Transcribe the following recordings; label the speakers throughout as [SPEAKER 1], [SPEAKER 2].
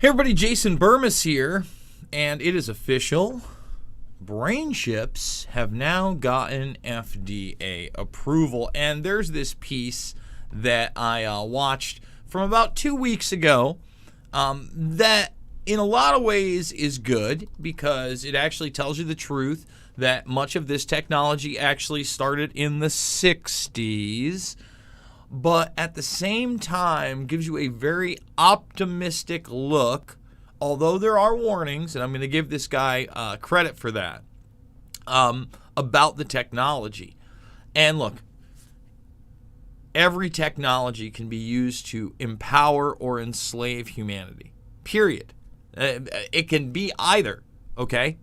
[SPEAKER 1] Hey everybody, Jason Burmis here, and it is official. Brain chips have now gotten FDA approval, and there's this piece that I watched from about 2 weeks ago that in a lot of ways is good because it actually tells you the truth that much of this technology actually started in the 60s. But at the same time gives you a very optimistic look, although there are warnings, and I'm going to give this guy credit for that, about the technology. And look, every technology can be used to empower or enslave humanity, period. It can be either, okay?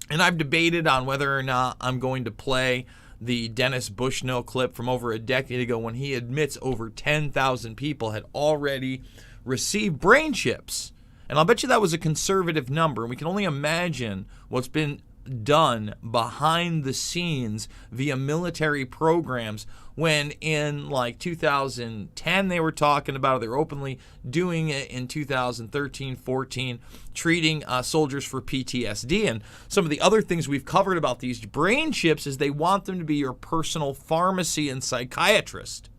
[SPEAKER 1] And I've debated on whether or not I'm going to play the Dennis Bushnell clip from over a decade ago when he admits over 10,000 people had already received brain chips. And I'll bet you that was a conservative number. And we can only imagine what's been done behind the scenes via military programs when in like 2010 they were talking about it. They were openly doing it in 2013, 14, treating soldiers for PTSD. And some of the other things we've covered about these brain chips is they want them to be your personal pharmacy and psychiatrist.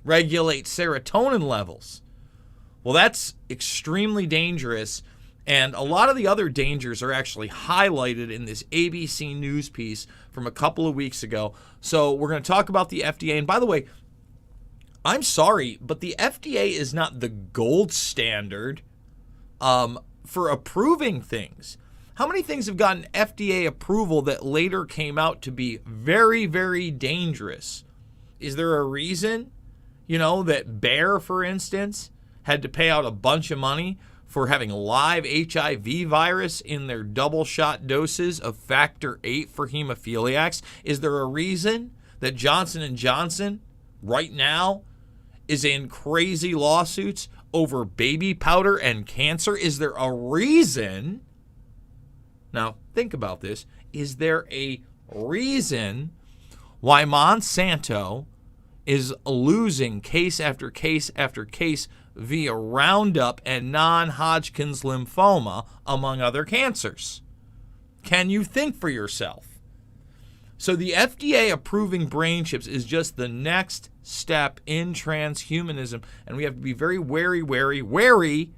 [SPEAKER 1] Regulate serotonin levels. Well, that's extremely dangerous. And a lot of the other dangers are actually highlighted in this ABC News piece from a couple of weeks ago. So we're going to talk about the FDA. And by the way, I'm sorry, but the FDA is not the gold standard for approving things. How many things have gotten FDA approval that later came out to be very, very dangerous? Is there a reason, that Bayer, for instance, had to pay out a bunch of money for having live HIV virus in their double shot doses of factor VIII for hemophiliacs? Is there a reason that Johnson & Johnson right now is in crazy lawsuits over baby powder and cancer? Is there a reason? Now, think about this. Is there a reason why Monsanto is losing case after case after case via Roundup and non-Hodgkin's lymphoma, among other cancers? Can you think for yourself? So the FDA approving brain chips is just the next step in transhumanism, and we have to be very wary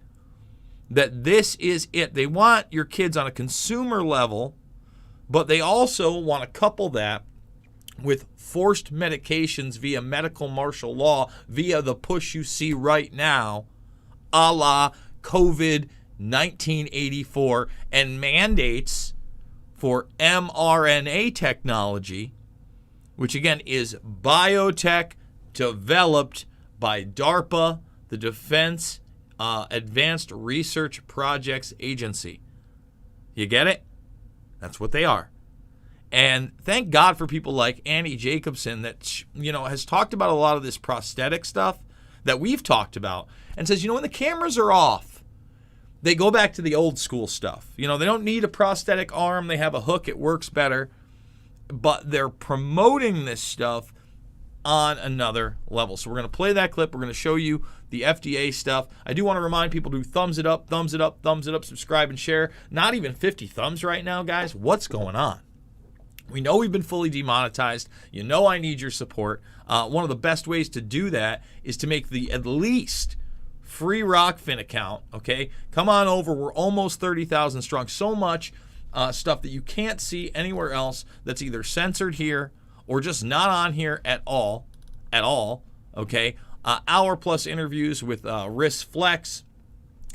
[SPEAKER 1] that this is it. They want your kids on a consumer level, but they also want to couple that with forced medications via medical martial law, via the push you see right now, a la COVID 1984, and mandates for mRNA technology, which again is biotech developed by DARPA, the Defense Advanced Research Projects Agency. You get it? That's what they are. And thank God for people like Annie Jacobson that, has talked about a lot of this prosthetic stuff that we've talked about and says, when the cameras are off, they go back to the old school stuff. They don't need a prosthetic arm. They have a hook. It works better. But they're promoting this stuff on another level. So we're going to play that clip. We're going to show you the FDA stuff. I do want to remind people to thumbs it up, subscribe, and share. Not even 50 thumbs right now, guys. What's going on? We know we've been fully demonetized. I need your support. One of the best ways to do that is to make the at least free Rockfin account, okay? Come on over. We're almost 30,000 strong. So much stuff that you can't see anywhere else that's either censored here or just not on here at all, okay? Hour-plus interviews with Riss Flex.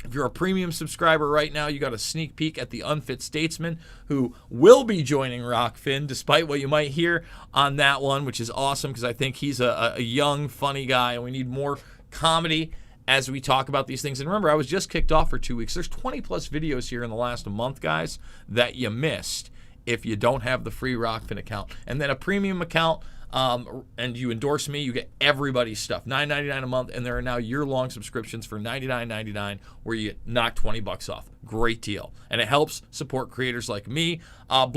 [SPEAKER 1] If you're a premium subscriber right now, you got a sneak peek at the Unfit Statesman, who will be joining Rockfin, despite what you might hear on that one, which is awesome because I think he's a young, funny guy, and we need more comedy as we talk about these things. And remember, I was just kicked off for 2 weeks. There's 20-plus videos here in the last month, guys, that you missed if you don't have the free Rockfin account. And then a premium account, and you endorse me, you get everybody's stuff. $9.99 a month, and there are now year-long subscriptions for $99.99 where you knock $20 off. Great deal. And it helps support creators like me. Max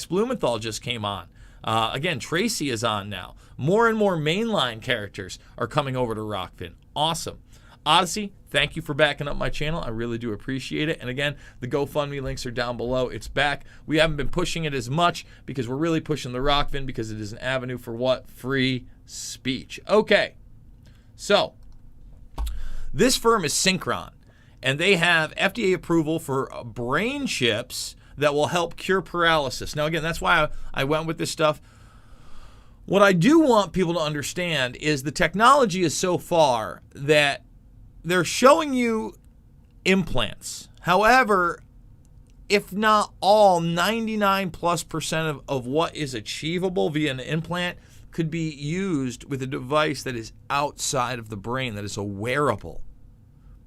[SPEAKER 1] Blumenthal just came on. Again, Tracy is on now. More and more mainline characters are coming over to Rockfin. Awesome. Odyssey, thank you for backing up my channel. I really do appreciate it. And again, the GoFundMe links are down below. It's back. We haven't been pushing it as much because we're really pushing the Rockfin because it is an avenue for what? Free speech. Okay, so this firm is Synchron, and they have FDA approval for brain chips that will help cure paralysis. Now, again, that's why I went with this stuff. What I do want people to understand is the technology is so far that they're showing you implants. However, if not all, 99+% of what is achievable via an implant could be used with a device that is outside of the brain, that is a wearable.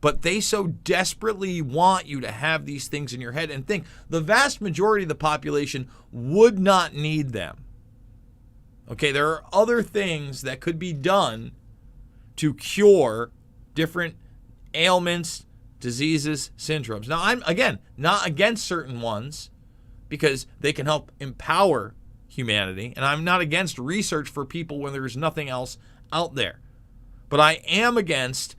[SPEAKER 1] But they so desperately want you to have these things in your head, and think the vast majority of the population would not need them. Okay, there are other things that could be done to cure different ailments, diseases, syndromes. Now, I'm, again, not against certain ones because they can help empower humanity, and I'm not against research for people when there's nothing else out there. But I am against,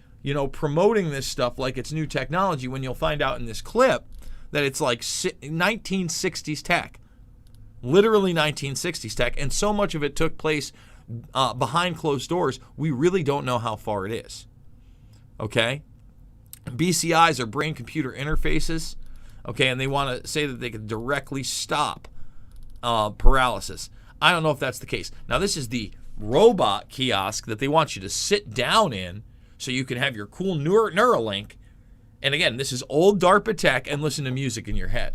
[SPEAKER 1] promoting this stuff like it's new technology when you'll find out in this clip that it's like 1960s tech. Literally 1960s tech, and so much of it took place behind closed doors, we really don't know how far it is. Okay? BCIs are brain-computer interfaces, okay, and they want to say that they can directly stop paralysis. I don't know if that's the case. Now, this is the robot kiosk that they want you to sit down in so you can have your cool Neuralink. And again, this is old DARPA tech, and listen to music in your head.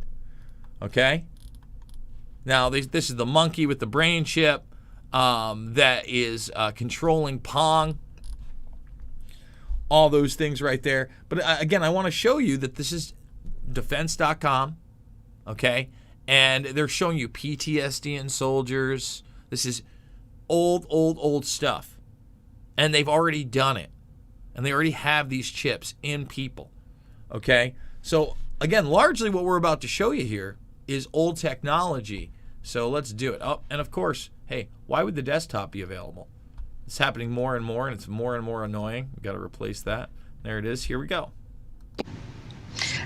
[SPEAKER 1] Okay? Now, this is the monkey with the brain chip that is controlling Pong. All those things right there. But again, I want to show you that this is defense.com, okay? And they're showing you PTSD in soldiers. This is old stuff. And they've already done it. And they already have these chips in people, okay? So, again, largely what we're about to show you here is old technology. So let's do it. Oh, and of course, hey, why would the desktop be available? It's happening more and more, and it's more and more annoying. We've got to replace that. There it is. Here we go.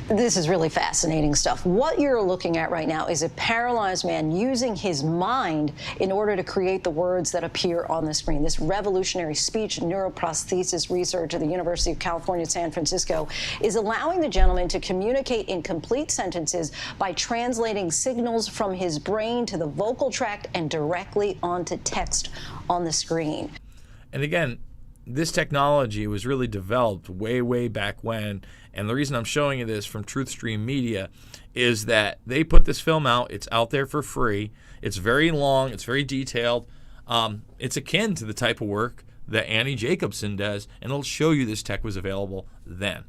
[SPEAKER 2] This is really fascinating stuff. What you're looking at right now is a paralyzed man using his mind in order to create the words that appear on the screen. This revolutionary speech neuroprosthesis research at the University of California, San Francisco is allowing the gentleman to communicate in complete sentences by translating signals from his brain to the vocal tract and directly onto text on the screen.
[SPEAKER 1] And again, this technology was really developed way back when, and the reason I'm showing you this from TruthStream Media is that they put this film out. It's out there for free. It's very long. It's very detailed. It's akin to the type of work that Annie Jacobson does, and it'll show you this tech was available then.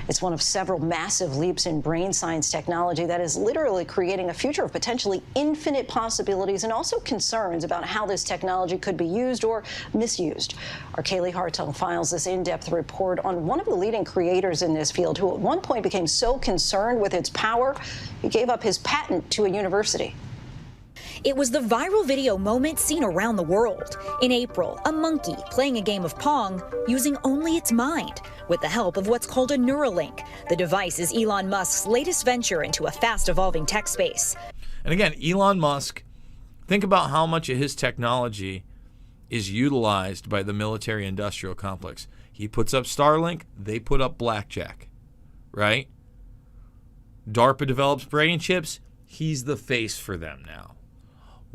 [SPEAKER 2] It's one of several massive leaps in brain science technology that is literally creating a future of potentially infinite possibilities, and also concerns about how this technology could be used or misused. Our Kaylee Hartel files this in-depth report on one of the leading creators in this field, who at one point became so concerned with its power, he gave up his patent to a university.
[SPEAKER 3] It was the viral video moment seen around the world. In April, a monkey playing a game of Pong using only its mind with the help of what's called a Neuralink. The device is Elon Musk's latest venture into a fast-evolving tech space.
[SPEAKER 1] And again, Elon Musk, think about how much of his technology is utilized by the military-industrial complex. He puts up Starlink, they put up Blackjack, right? DARPA develops brain chips, he's the face for them now.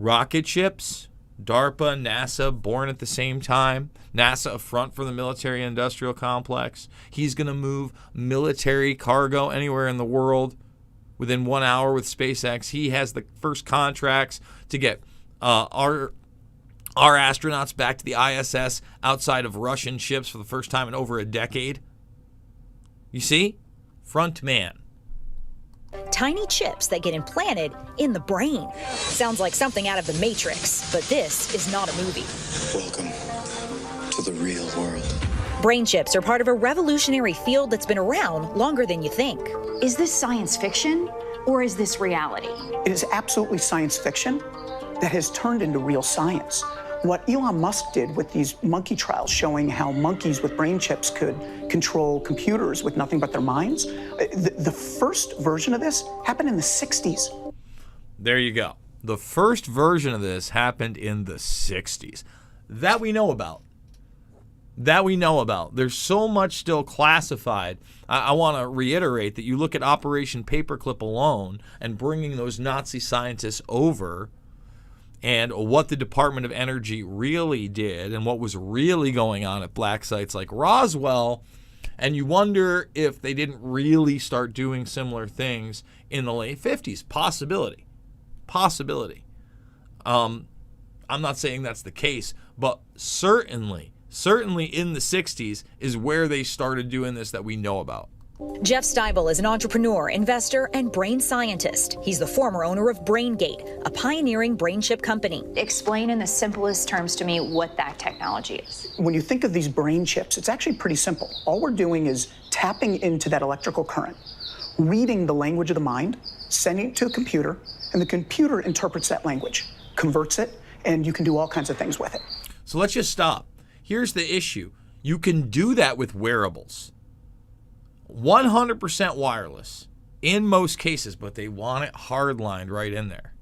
[SPEAKER 1] Rocket ships, DARPA, NASA, born at the same time. NASA a front for the military-industrial complex. He's going to move military cargo anywhere in the world within 1 hour with SpaceX. He has the first contracts to get our astronauts back to the ISS outside of Russian ships for the first time in over a decade. You see? Front man.
[SPEAKER 3] Tiny chips that get implanted in the brain. Sounds like something out of The Matrix, but this is not a movie.
[SPEAKER 4] Welcome to the real world.
[SPEAKER 3] Brain chips are part of a revolutionary field that's been around longer than you think.
[SPEAKER 5] Is this science fiction or is this reality?
[SPEAKER 6] It is absolutely science fiction that has turned into real science. What Elon Musk did with these monkey trials showing how monkeys with brain chips could control computers with nothing but their minds, the first version of this happened in the 60s.
[SPEAKER 1] There you go. The first version of this happened in the 60s. That we know about. There's so much still classified. I want to reiterate that you look at Operation Paperclip alone and bringing those Nazi scientists over and what the Department of Energy really did and what was really going on at black sites like Roswell, and you wonder if they didn't really start doing similar things in the late 50s. Possibility. I'm not saying that's the case, but certainly in the 60s is where they started doing this that we know about.
[SPEAKER 3] Jeff Steibel is an entrepreneur, investor, and brain scientist. He's the former owner of BrainGate, a pioneering brain chip company.
[SPEAKER 5] Explain in the simplest terms to me what that technology is.
[SPEAKER 6] When you think of these brain chips, it's actually pretty simple. All we're doing is tapping into that electrical current, reading the language of the mind, sending it to the computer, and the computer interprets that language, converts it, and you can do all kinds of things with it.
[SPEAKER 1] So let's just stop. Here's the issue. You can do that with wearables. 100% wireless in most cases, but they want it hardlined right in there.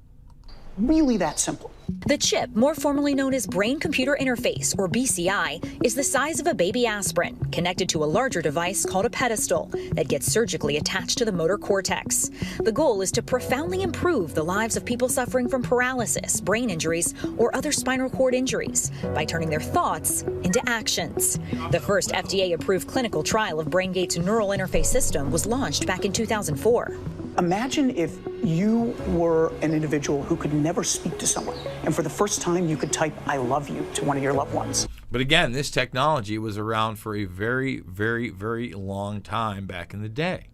[SPEAKER 6] Really that simple.
[SPEAKER 3] The chip, more formally known as Brain-Computer Interface, or BCI, is the size of a baby aspirin, connected to a larger device called a pedestal that gets surgically attached to the motor cortex. The goal is to profoundly improve the lives of people suffering from paralysis, brain injuries, or other spinal cord injuries by turning their thoughts into actions. The first FDA-approved clinical trial of BrainGate's neural interface system was launched back in 2004.
[SPEAKER 6] Imagine if you were an individual who could never speak to someone, and for the first time you could type "I love you" to one of your loved ones.
[SPEAKER 1] But again, this technology was around for a very, very, very long time back in the day.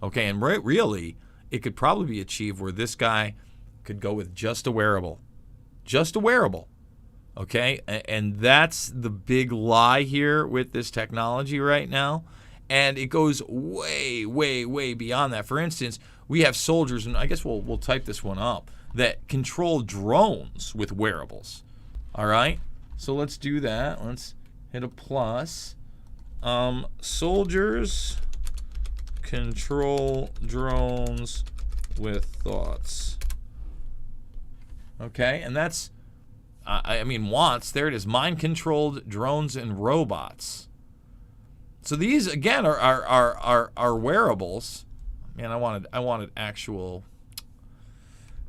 [SPEAKER 1] Okay, and really, it could probably be achieved where this guy could go with just a wearable. Just a wearable. Okay, and that's the big lie here with this technology right now. And it goes way, way, way beyond that. For instance, we have soldiers, and I guess we'll type this one up, that control drones with wearables. All right? So let's do that. Let's hit a plus. Soldiers control drones with thoughts. Okay? And that's, wants. There it is. Mind-controlled drones and robots. So these again are wearables. Man, I wanted actual.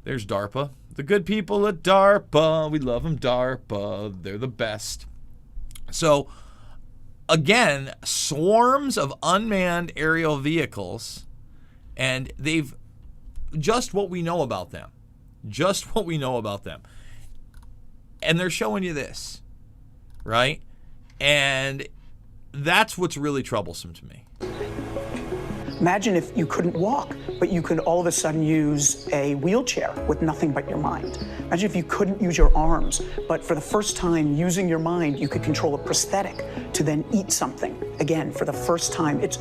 [SPEAKER 1] There's DARPA. The good people at DARPA. We love them, DARPA. They're the best. So again, swarms of unmanned aerial vehicles, and they've just what we know about them. Just what we know about them. And they're showing you this, right? And that's what's really troublesome to me.
[SPEAKER 6] Imagine if you couldn't walk, but you could all of a sudden use a wheelchair with nothing but your mind. Imagine if you couldn't use your arms, but for the first time using your mind, you could control a prosthetic to then eat something. Again, for the first time, it's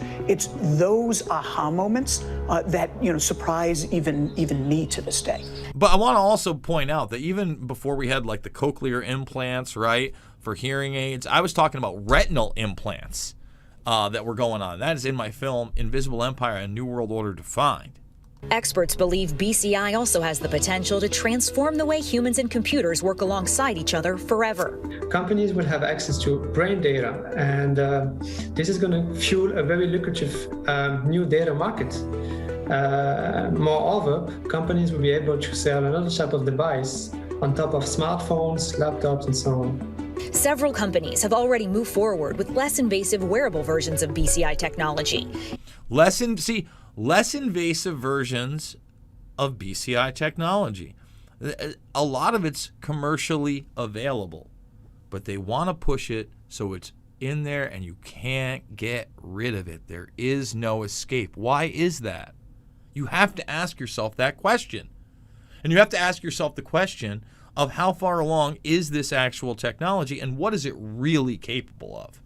[SPEAKER 6] those aha moments that surprise even me to this day.
[SPEAKER 1] But I want to also point out that even before we had like the cochlear implants, right, for hearing aids, I was talking about retinal implants that were going on. That is in my film Invisible Empire: A New World Order Defined.
[SPEAKER 3] Experts believe BCI also has the potential to transform the way humans and computers work alongside each other forever.
[SPEAKER 7] Companies will have access to brain data, and this is going to fuel a very lucrative new data market. Moreover, companies will be able to sell another type of device on top of smartphones, laptops, and so on.
[SPEAKER 3] Several companies have already moved forward with less invasive wearable versions of BCI technology.
[SPEAKER 1] Less invasive versions of BCI technology. A lot of it's commercially available, but they want to push it so it's in there and you can't get rid of it. There is no escape. Why is that? You have to ask yourself that question. And you have to ask yourself the question of how far along is this actual technology and what is it really capable of?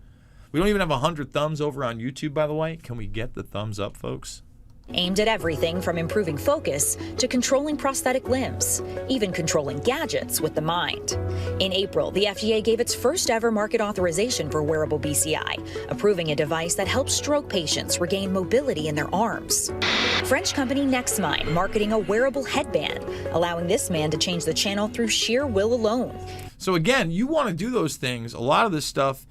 [SPEAKER 1] We don't even have 100 thumbs over on YouTube, by the way. Can we get the thumbs up, folks?
[SPEAKER 3] aimed at everything from improving focus to controlling prosthetic limbs, even controlling gadgets with the mind. In April, the FDA gave its first ever market authorization for wearable BCI, approving a device that helps stroke patients regain mobility in their arms. French company Nextmind marketing a wearable headband, allowing this man to change the channel through sheer will alone.
[SPEAKER 1] So again, you want to do those things. A lot of this stuff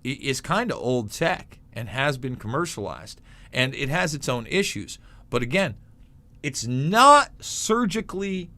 [SPEAKER 1] is kind of old tech and has been commercialized, and it has its own issues. But again, it's not surgically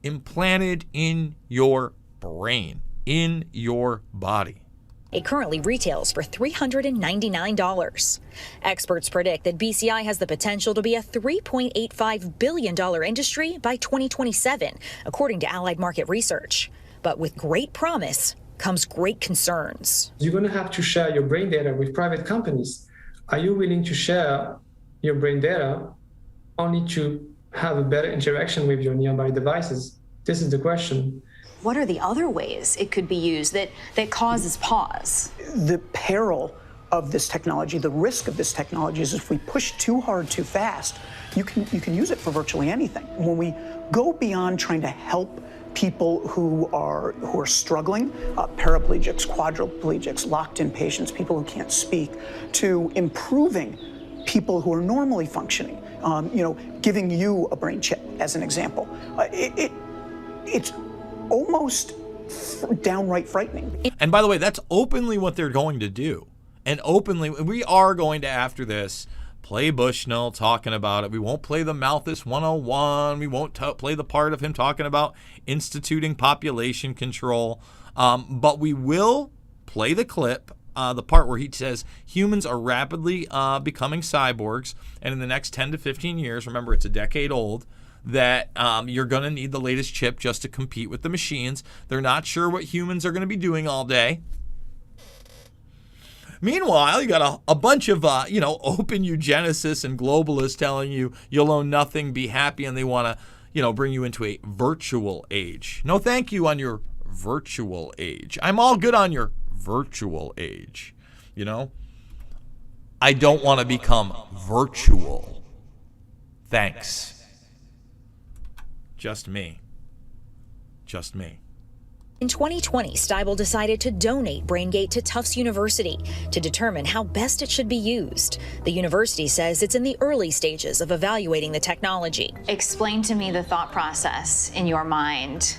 [SPEAKER 1] implanted in your brain, in your body.
[SPEAKER 3] It currently retails for $399. Experts predict that BCI has the potential to be a $3.85 billion industry by 2027, according to Allied Market Research. But with great promise comes great concerns.
[SPEAKER 7] You're going to have to share your brain data with private companies. Are you willing to share your brain data only to have a better interaction with your nearby devices? This is the question.
[SPEAKER 5] What are the other ways it could be used that causes pause?
[SPEAKER 6] The peril of this technology, the risk of this technology is if we push too hard, too fast, you can use it for virtually anything. When we go beyond trying to help people who are struggling, paraplegics, quadriplegics, locked-in patients, people who can't speak, to improving people who are normally functioning, giving you a brain chip as an example. It's almost downright frightening.
[SPEAKER 1] And by the way, that's openly what they're going to do. And openly, we are going to, after this, play Bushnell talking about it. We won't play the Malthus 101. We won't play the part of him talking about instituting population control. But we will play the clip, the part where he says humans are rapidly becoming cyborgs. And in the next 10 to 15 years, remember it's a decade old, that you're going to need the latest chip just to compete with the machines. They're not sure what humans are going to be doing all day. Meanwhile, you got a bunch of, open eugenicists and globalists telling you you'll own nothing, be happy, and they want to, bring you into a virtual age. No thank you on your virtual age. I'm all good on your virtual age, I don't want to become virtual. Thanks. Just me. Just me.
[SPEAKER 3] In 2020, Steibel decided to donate BrainGate to Tufts University to determine how best it should be used. The university says it's in the early stages of evaluating the technology.
[SPEAKER 5] Explain to me the thought process in your mind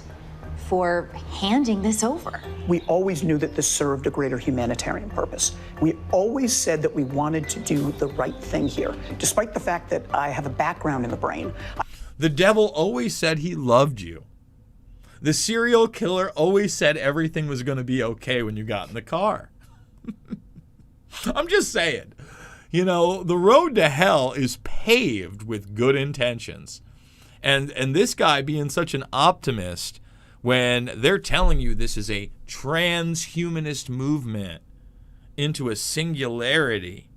[SPEAKER 5] for handing this over.
[SPEAKER 6] We always knew that this served a greater humanitarian purpose. We always said that we wanted to do the right thing here, despite the fact that I have a background in the brain.
[SPEAKER 1] The devil always said he loved you. The serial killer always said everything was going to be okay when you got in the car. I'm just saying, the road to hell is paved with good intentions. And this guy being such an optimist when they're telling you this is a transhumanist movement into a singularity,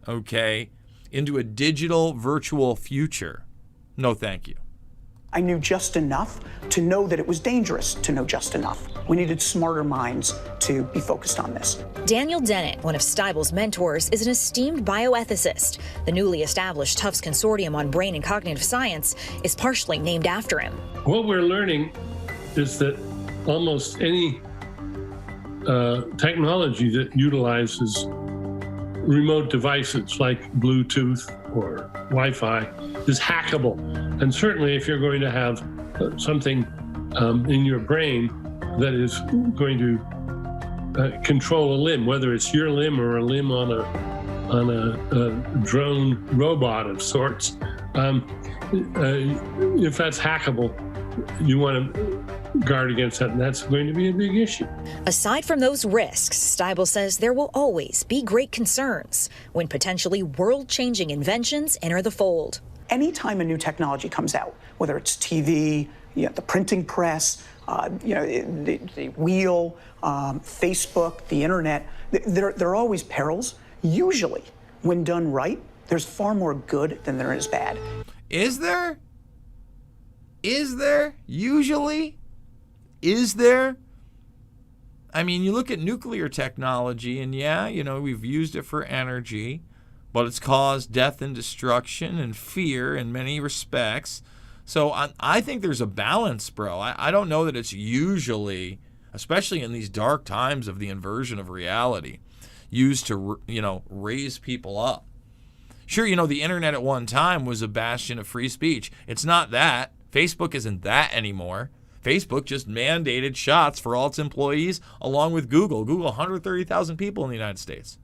[SPEAKER 1] okay, into a digital virtual future. No, thank you.
[SPEAKER 6] I knew just enough to know that it was dangerous to know just enough. We needed smarter minds to be focused on this.
[SPEAKER 3] Daniel Dennett, one of Steibel's mentors, is an esteemed bioethicist. The newly established Tufts Consortium on Brain and Cognitive Science is partially named after him.
[SPEAKER 8] What we're learning is that almost any technology that utilizes remote devices like Bluetooth or Wi-Fi is hackable. And certainly if you're going to have something in your brain that is going to control a limb, whether it's your limb or a limb on a drone robot of sorts, if that's hackable, you want to guard against that, and that's going to be a big issue.
[SPEAKER 3] Aside from those risks, Steibel says there will always be great concerns when potentially world-changing inventions enter the fold.
[SPEAKER 6] Anytime a new technology comes out, whether it's TV, the printing press, the wheel, Facebook, the internet, there are always perils. Usually, when done right, there's far more good than there is bad.
[SPEAKER 1] Is there? Is there? Usually? Is there? I mean, you look at nuclear technology, and we've used it for energy. but it's caused death and destruction and fear in many respects. So I think there's a balance, bro. I don't know that it's usually, especially in these dark times of the inversion of reality, used to, raise people up. Sure, the internet at one time was a bastion of free speech. It's not that. Facebook isn't that anymore. Facebook just mandated shots for all its employees, along with Google. Google, 130,000 people in the United States.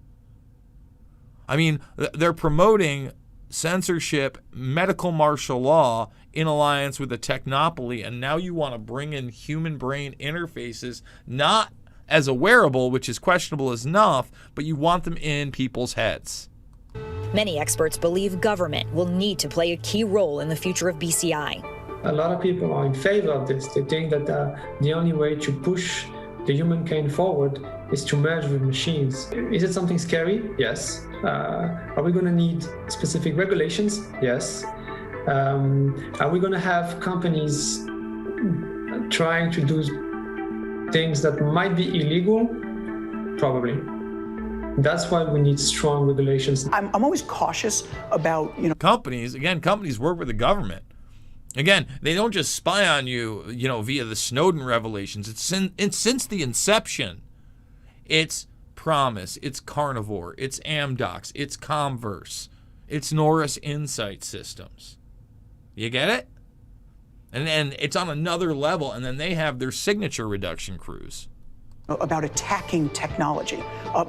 [SPEAKER 1] I mean, they're promoting censorship, medical martial law in alliance with the technopoly, and now you want to bring in human brain interfaces, not as a wearable, which is questionable enough, but you want them in people's heads.
[SPEAKER 3] Many experts believe government will need to play a key role in the future of BCI.
[SPEAKER 7] A lot of people are in favor of this. They think that the only way to push the humankind forward is to merge with machines. Is it something scary? Yes. Are we going to need specific regulations? Yes. Are we going to have companies trying to do things that might be illegal? Probably. That's why we need strong regulations.
[SPEAKER 6] I'm always cautious about,
[SPEAKER 1] Companies work with the government. Again, they don't just spy on you, via the Snowden revelations. It's since the inception. It's Promise, it's Carnivore, it's Amdocs, it's Converse, it's Norris Insight Systems. You get it? And it's on another level, and then they have their signature reduction crews.
[SPEAKER 6] About attacking technology.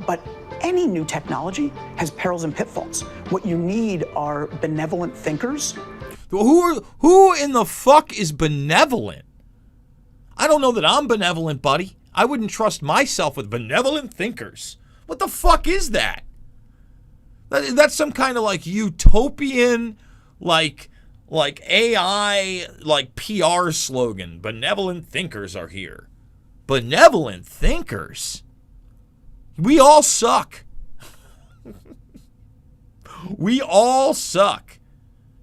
[SPEAKER 6] But any new technology has perils and pitfalls. What you need are benevolent thinkers.
[SPEAKER 1] Who in the fuck is benevolent? I don't know that I'm benevolent, buddy. I wouldn't trust myself with benevolent thinkers. What the fuck is that? That's some kind of like utopian, like AI, like PR slogan. Benevolent thinkers are here. Benevolent thinkers? We all suck. We all suck.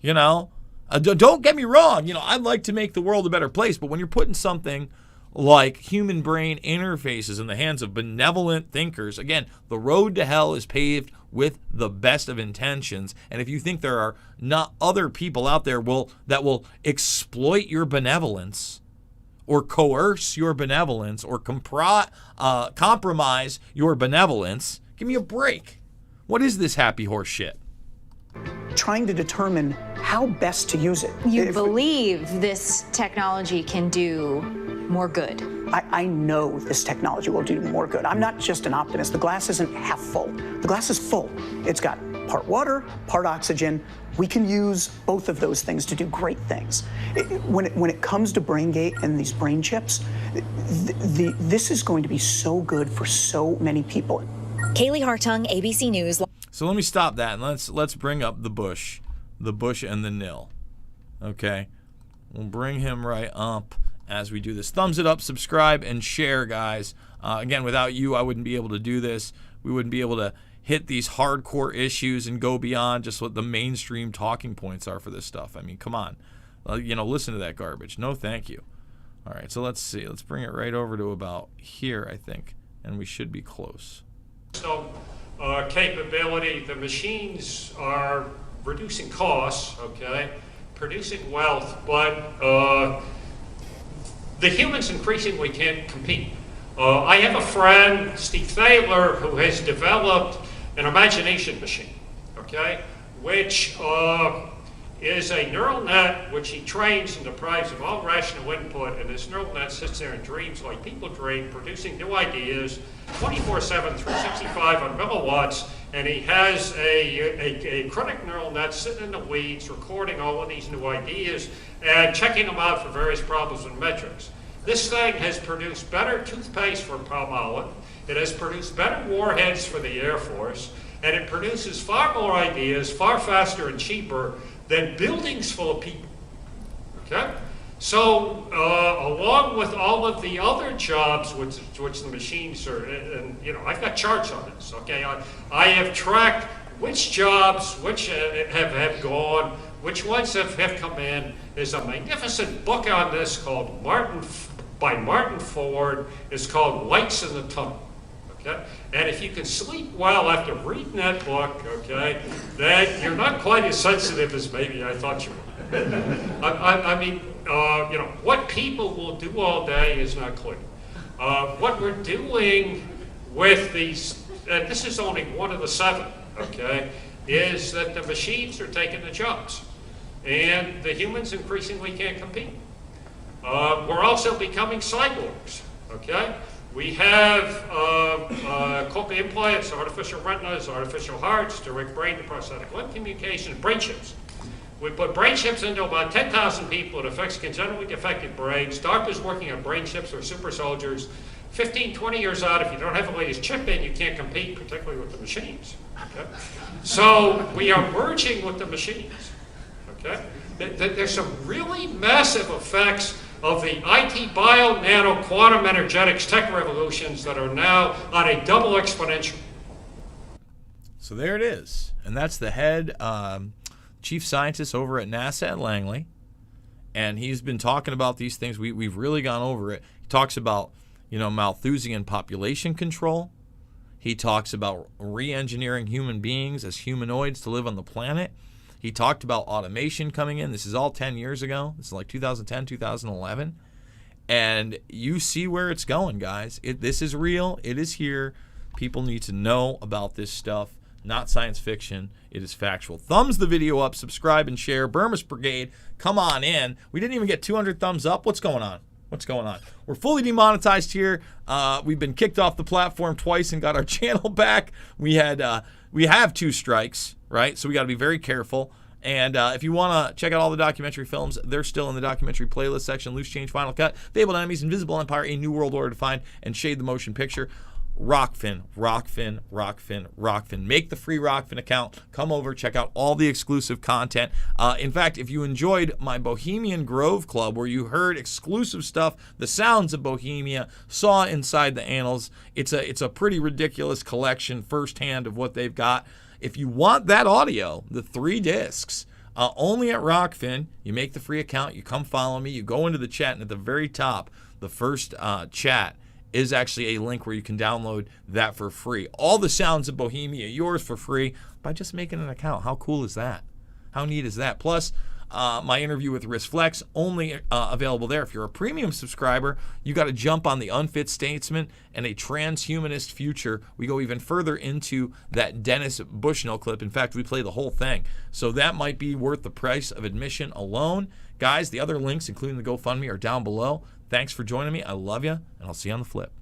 [SPEAKER 1] Don't get me wrong. I'd like to make the world a better place, but when you're putting something like human brain interfaces in the hands of benevolent thinkers, again, the road to hell is paved with the best of intentions. And if you think there are not other people out there that will exploit your benevolence or coerce your benevolence or compromise your benevolence, give me a break. What is this happy horse shit?
[SPEAKER 6] Trying to determine how best to use it.
[SPEAKER 5] You believe this technology can do more good?
[SPEAKER 6] I know this technology will do more good. I'm not just an optimist. The glass isn't half full. The glass is full. It's got part water, part oxygen. We can use both of those things to do great things. When it comes to BrainGate and these brain chips, this is going to be so good for so many people.
[SPEAKER 3] Kaylee Hartung, ABC News.
[SPEAKER 1] So let me stop that and let's bring up the Bush and the nil. Okay, we'll bring him right up as we do this. Thumbs it up, subscribe, and share, guys. Again, without you, I wouldn't be able to do this. We wouldn't be able to hit these hardcore issues and go beyond just what the mainstream talking points are for this stuff. I mean, come on, listen to that garbage. No, thank you. All right, so let's see. Let's bring it right over to about here, I think, and we should be close.
[SPEAKER 9] Capability. The machines are reducing costs, producing wealth, but the humans increasingly can't compete. I have a friend, Steve Thaler, who has developed an imagination machine, which is a neural net which he trains and deprives of all rational input, and this neural net sits there and dreams like people dream, producing new ideas 24/7, 365 on milliwatts, and he has a chronic neural net sitting in the weeds recording all of these new ideas and checking them out for various problems and metrics. This thing has produced better toothpaste for Palmolive, it has produced better warheads for the Air Force, and it produces far more ideas, far faster and cheaper than buildings full of people, So, along with all of the other jobs which the machines are, and I've got charts on this, I have tracked which jobs, which have gone, which ones have come in. There's a magnificent book on this called by Martin Ford. It's called Lights in the Tunnel, Okay? And if you can sleep well after reading that book, okay, then you're not quite as sensitive as maybe I thought you were. I mean, you know, what people will do all day is not clear. What we're doing with these, and this is only one of the 7, okay, is that the machines are taking the jobs. And the humans increasingly can't compete. We're also becoming cyborgs, okay? We have cochlear implants, artificial retinas, artificial hearts, direct brain to prosthetic limb communication, brain chips. We put brain chips into about 10,000 people. It affects congenitally defective brains. Doctors working on brain chips are super soldiers. 15, 20 years out, if you don't have the latest chip in, you can't compete, particularly with the machines. Okay? So we are merging with the machines. Okay? There's some really massive effects of the IT, bio, nano, quantum, energetics, tech revolutions that are now on a double exponential.
[SPEAKER 1] So there it is. And that's the head chief scientist over at NASA at Langley. And he's been talking about these things. We've really gone over it. He talks about, you know, Malthusian population control. He talks about re-engineering human beings as humanoids to live on the planet. He talked about automation coming in. This is all 10 years ago. This is like 2010, 2011. And you see where it's going, guys. This is real. It is here. People need to know about this stuff. Not science fiction. It is factual. Thumbs the video up, subscribe, and share. Burmist Brigade, come on in. We didn't even get 200 thumbs up. What's going on? What's going on? We're fully demonetized here. We've been kicked off the platform twice and got our channel back. We have 2 strikes, right? So we got to be very careful. And if you want to check out all the documentary films, they're still in the documentary playlist section. Loose Change, Final Cut, Fabled Enemies, Invisible Empire, A New World Order to Find, and Shade the Motion Picture. Rockfin. Make the free Rockfin account. Come over, check out all the exclusive content. In fact, if you enjoyed my Bohemian Grove Club, where you heard exclusive stuff, the sounds of Bohemia, saw inside the annals, it's a pretty ridiculous collection firsthand of what they've got. If you want that audio, the 3 discs, only at Rockfin, you make the free account, you come follow me, you go into the chat, and at the very top, the first chat is actually a link where you can download that for free. All the sounds of Bohemia, yours for free by just making an account. How cool is that? How neat is that? Plus, my interview with RiskFlex, only available there. If you're a premium subscriber, you got to jump on the Unfit Statesman and a transhumanist future. We go even further into that Dennis Bushnell clip. In fact, we play the whole thing. So that might be worth the price of admission alone. Guys, the other links, including the GoFundMe, are down below. Thanks for joining me. I love you, and I'll see you on the flip.